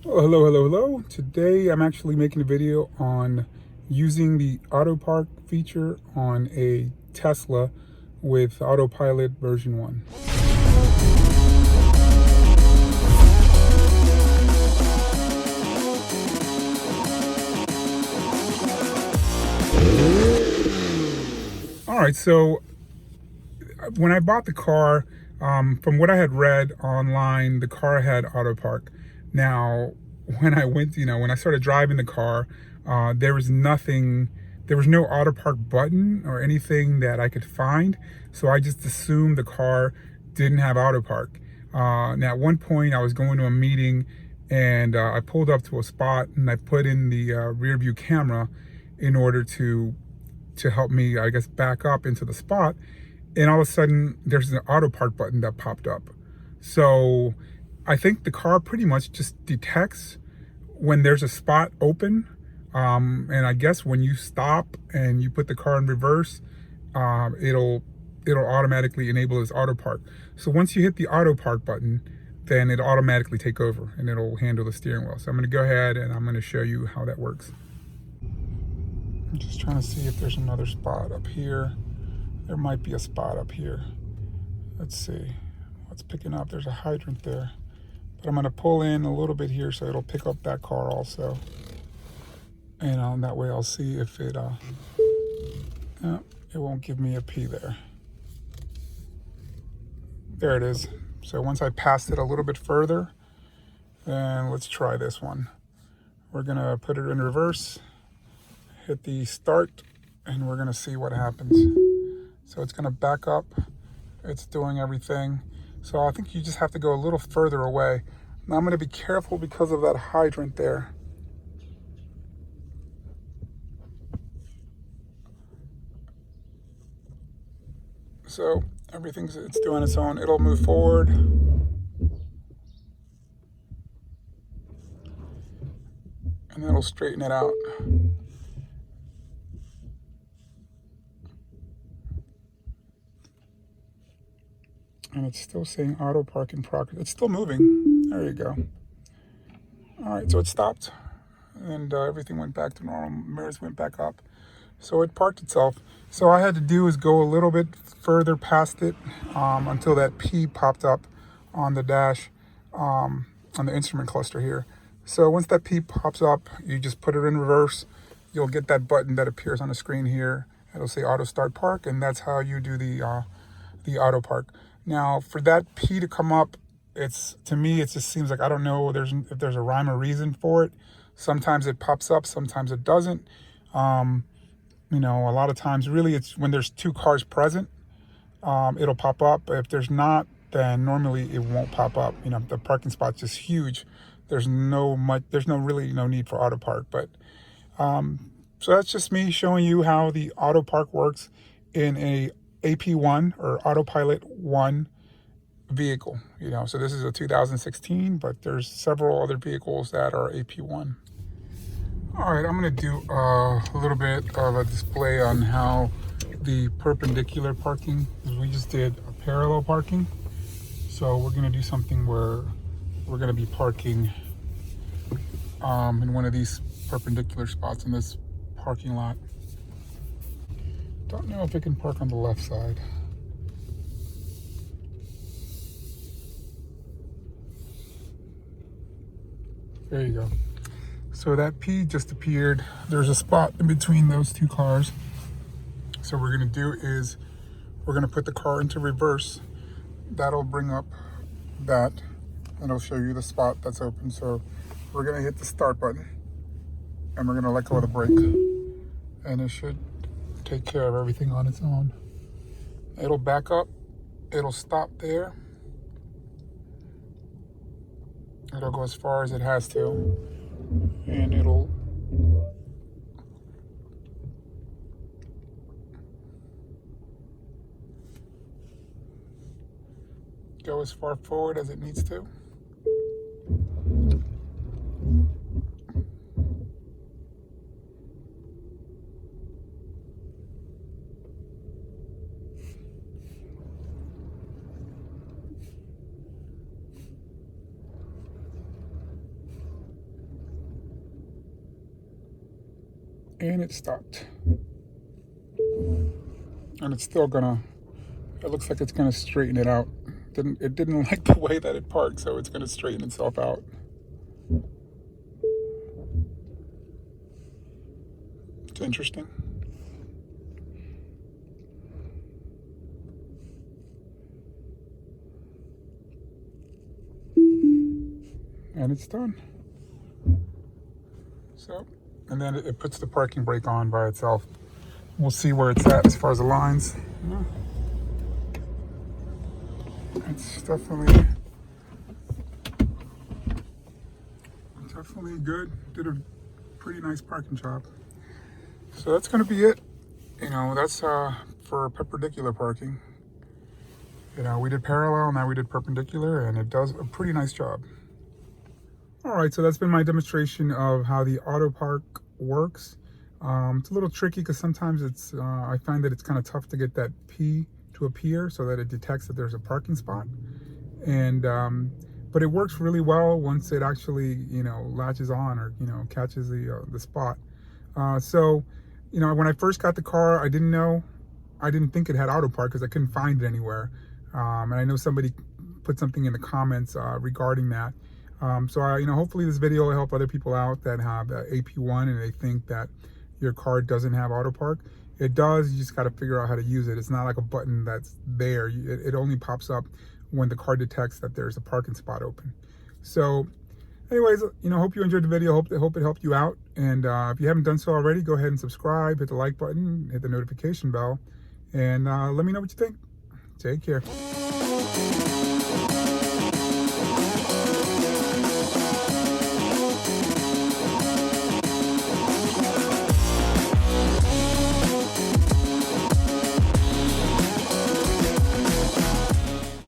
Oh, hello. Today I'm actually making a video on using the Autopark feature on a Tesla with Autopilot version 1. All right, so when I bought the car, from what I had read online, the car had Autopark. Now, when I went, when I started driving the car, there was nothing, there was no Autopark button or anything that I could find. So I just assumed the car didn't have Autopark. Now, at one point, I was going to a meeting and I pulled up to a spot and I put in the rear view camera in order to help me, I guess, back up into the spot. And all of a sudden, there's an auto park button that popped up. So I think the car pretty much just detects when there's a spot open. And I guess when you stop and you put the car in reverse, it'll automatically enable this auto park. So once you hit the auto park button, then it'll automatically take over and it'll handle the steering wheel. So I'm going to go ahead and I'm going to show you how that works. I'm just trying to see if there's another spot up here. There might be a spot up here. Let's see what's picking up. There's a hydrant there, but I'm going to pull in a little bit here so it'll pick up that car also. And that way I'll see if it won't give me a P there. There it is. So once I passed it a little bit further, then let's try this one. We're going to put it in reverse, hit the start, and we're going to see what happens. So it's going to back up. It's doing everything. So I think you just have to go a little further away. Now I'm going to be careful because of that hydrant there. So it's doing its own. It'll move forward. And it'll straighten it out. And it's still saying auto park in progress. It's still moving. There you go. All right, so it stopped and everything went back to normal. Mirrors went back up. So it parked itself. So all I had to do is go a little bit further past it until that P popped up on the dash, on the instrument cluster here. So once that P pops up, you just put it in reverse. You'll get that button that appears on the screen here. It'll say auto start park, and that's how you do the auto park. Now, for that P to come up, to me, it just seems like, I don't know if there's a rhyme or reason for it. Sometimes it pops up, sometimes it doesn't. A lot of times, really, it's when there's two cars present, it'll pop up. If there's not, then normally it won't pop up. If the parking spot's just huge, there's really no need for auto park. But so that's just me showing you how the auto park works in a AP1 or Autopilot 1 vehicle. So this is a 2016, but there's several other vehicles that are AP1. All right, I'm going to do a little bit of a display on how the perpendicular parking, because we just did a parallel parking. So we're going to do something where we're going to be parking in one of these perpendicular spots in this parking lot. Don't know if it can park on the left side. There you go. So that P just appeared. There's a spot in between those two cars. So what we're going to do is we're going to put the car into reverse. That'll bring up that, and it'll show you the spot that's open. So we're going to hit the start button, and we're going to let go of the brake, and it should take care of everything on its own. It'll back up. It'll stop there. It'll go as far as it has to, and it'll go as far forward as it needs to. And it stopped. And it's still gonna, it looks like it's gonna straighten it out. It didn't like the way that it parked, so it's gonna straighten itself out. It's interesting. And it's done. So, and then it puts the parking brake on by itself. We'll see where it's at as far as the lines. Yeah. It's definitely good. Did a pretty nice parking job. So that's going to be it. You know, that's for perpendicular parking. You know, we did parallel, now we did perpendicular, and it does a pretty nice job. All right, so that's been my demonstration of how the Autopark works. It's a little tricky because sometimes it's I find that it's kind of tough to get that P to appear so that it detects that there's a parking spot. And but it works really well once it actually, you know, latches on or, you know, catches the spot. So, you know, when I first got the car, I didn't think it had Autopark because I couldn't find it anywhere. And I know somebody put something in the comments regarding that. So you know, hopefully this video will help other people out that have AP1 and they think that your car doesn't have Autopark. It does. You just got to figure out how to use it. It's not like a button that's there. It only pops up when the car detects that there's a parking spot open. So anyways, you know, hope you enjoyed the video. Hope it helped you out. And if you haven't done so already, go ahead and subscribe, hit the like button, hit the notification bell, and let me know what you think. Take care.